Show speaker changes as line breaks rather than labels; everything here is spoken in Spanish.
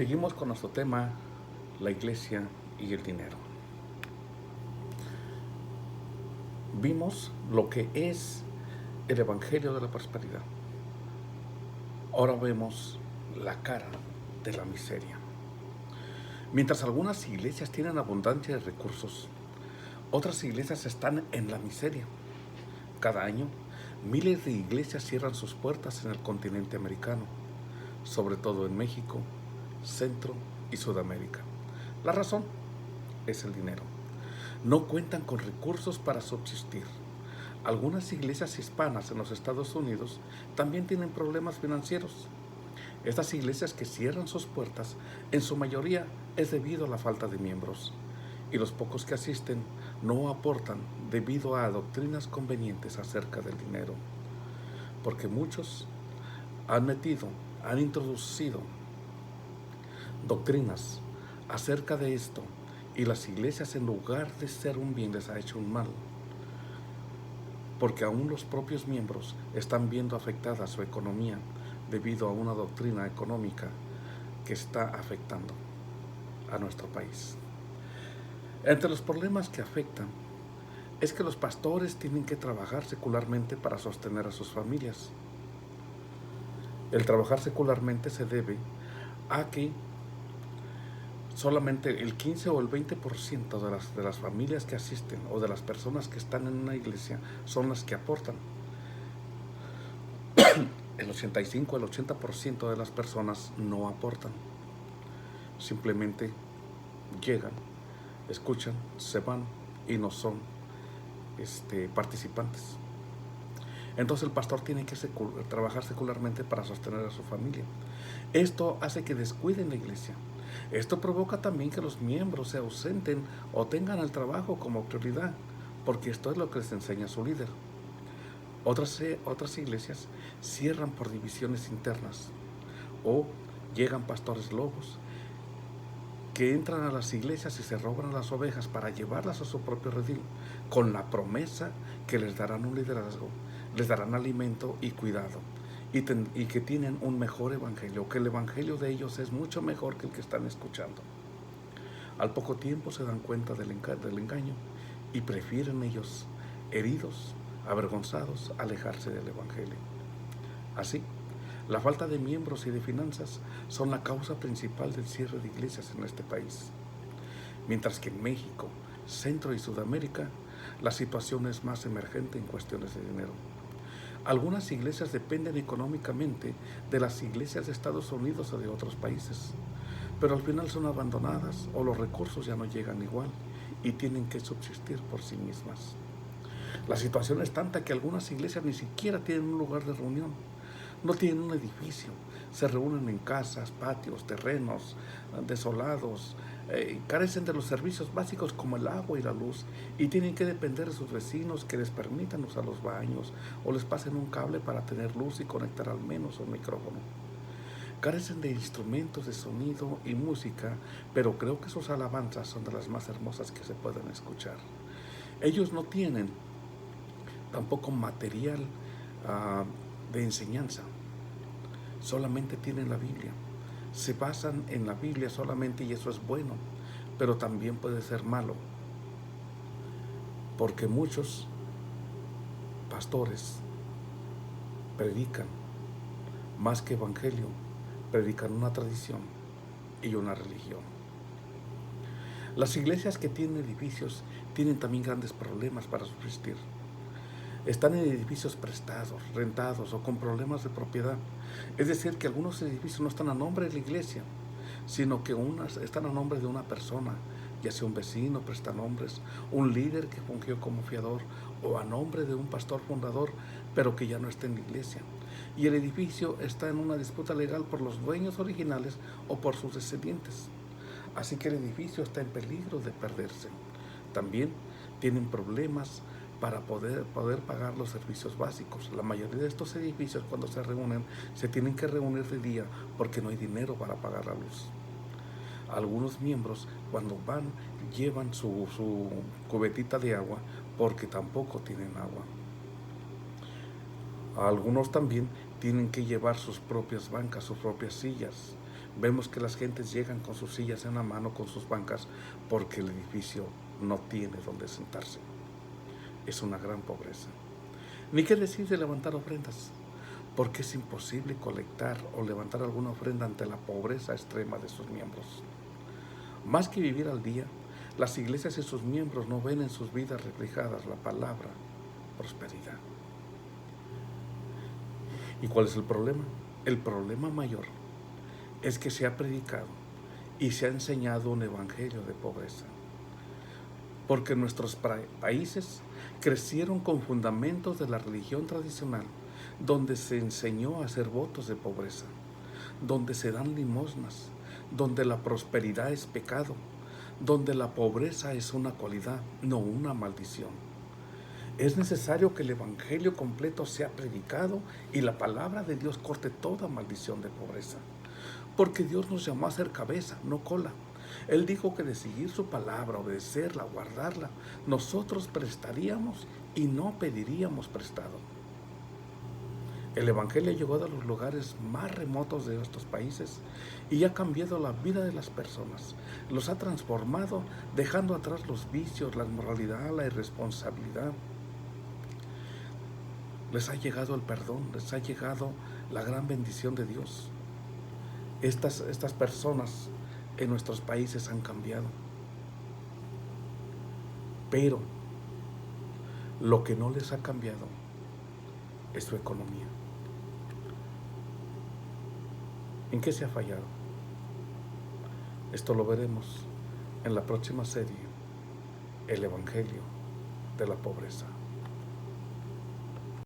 Seguimos con nuestro tema, la iglesia y el dinero. Vimos lo que es el Evangelio de la Prosperidad. Ahora vemos la cara de la miseria. Mientras algunas iglesias tienen abundancia de recursos, otras iglesias están en la miseria. Cada año, miles de iglesias cierran sus puertas en el continente americano, sobre todo en México, Centro y Sudamérica. La razón es el dinero. No cuentan con recursos para subsistir. Algunas iglesias hispanas en los Estados Unidos también tienen problemas financieros. Estas iglesias que cierran sus puertas, en su mayoría es debido a la falta de miembros, y los pocos que asisten no aportan debido a doctrinas convenientes acerca del dinero, porque muchos han introducido doctrinas acerca de esto, y las iglesias, en lugar de ser un bien, les ha hecho un mal, porque aún los propios miembros están viendo afectada su economía debido a una doctrina económica que está afectando a nuestro país. Entre los problemas que afectan es que los pastores tienen que trabajar secularmente para sostener a sus familias. El trabajar secularmente se debe a que solamente el 15 o el 20% de las familias que asisten o de las personas que están en una iglesia son las que aportan. El 85 al 80% de las personas no aportan. Simplemente llegan, escuchan, se van y no son participantes. Entonces el pastor tiene que trabajar secularmente para sostener a su familia. Esto hace que descuiden la iglesia. Esto provoca también que los miembros se ausenten o tengan el trabajo como prioridad, porque esto es lo que les enseña su líder. Otras iglesias cierran por divisiones internas, o llegan pastores lobos que entran a las iglesias y se roban a las ovejas para llevarlas a su propio redil, con la promesa que les darán un liderazgo, les darán alimento y cuidado, y que tienen un mejor evangelio, que el evangelio de ellos es mucho mejor que el que están escuchando. Al poco tiempo se dan cuenta del engaño y prefieren ellos, heridos, avergonzados, alejarse del evangelio. Así, la falta de miembros y de finanzas son la causa principal del cierre de iglesias en este país. Mientras que en México, Centro y Sudamérica, la situación es más emergente en cuestiones de dinero. Algunas iglesias dependen económicamente de las iglesias de Estados Unidos o de otros países, pero al final son abandonadas o los recursos ya no llegan igual y tienen que subsistir por sí mismas. La situación es tanta que algunas iglesias ni siquiera tienen un lugar de reunión, no tienen un edificio, se reúnen en casas, patios, terrenos desolados, carecen de los servicios básicos como el agua y la luz, y tienen que depender de sus vecinos que les permitan usar los baños o les pasen un cable para tener luz y conectar al menos un micrófono. Carecen de instrumentos de sonido y música, pero creo que sus alabanzas son de las más hermosas que se pueden escuchar. Ellos no tienen tampoco material de enseñanza, solamente tienen la Biblia. Se basan en la Biblia solamente, y eso es bueno, pero también puede ser malo, porque muchos pastores predican más que evangelio, predican una tradición y una religión. Las iglesias que tienen edificios tienen también grandes problemas para subsistir. Están en edificios prestados, rentados o con problemas de propiedad. Es decir, que algunos edificios no están a nombre de la iglesia, sino que están a nombre de una persona, ya sea un vecino, prestanombres, un líder que fungió como fiador, o a nombre de un pastor fundador, pero que ya no está en la iglesia. Y el edificio está en una disputa legal por los dueños originales o por sus descendientes. Así que el edificio está en peligro de perderse. También tienen problemas para poder pagar los servicios básicos. La mayoría de estos edificios, cuando se reúnen, se tienen que reunir de día porque no hay dinero para pagar la luz. Algunos miembros, cuando van, llevan su cubetita de agua porque tampoco tienen agua. Algunos también tienen que llevar sus propias bancas, sus propias sillas, Vemos que las gentes llegan con sus sillas en la mano, con sus bancas, porque el edificio no tiene donde sentarse. Es una gran pobreza. Ni qué decir de levantar ofrendas, porque es imposible colectar o levantar alguna ofrenda ante la pobreza extrema de sus miembros. Más que vivir al día, las iglesias y sus miembros no ven en sus vidas reflejadas la palabra prosperidad. ¿Y cuál es el problema? El problema mayor es que se ha predicado y se ha enseñado un evangelio de pobreza. Porque nuestros países crecieron con fundamentos de la religión tradicional, donde se enseñó a hacer votos de pobreza, donde se dan limosnas, donde la prosperidad es pecado, donde la pobreza es una cualidad, no una maldición. Es necesario que el evangelio completo sea predicado y la palabra de Dios corte toda maldición de pobreza. Porque Dios nos llamó a ser cabeza, no cola. Él dijo que de seguir su palabra, obedecerla, guardarla, nosotros prestaríamos y no pediríamos prestado. El evangelio llegó a los lugares más remotos de estos países y ha cambiado la vida de las personas. Los ha transformado, dejando atrás los vicios, la inmoralidad, la irresponsabilidad. Les ha llegado el perdón, les ha llegado la gran bendición de Dios. Estas personas en nuestros países han cambiado. Pero lo que no les ha cambiado es su economía. ¿En qué se ha fallado? Esto lo veremos en la próxima serie, el Evangelio de la Pobreza.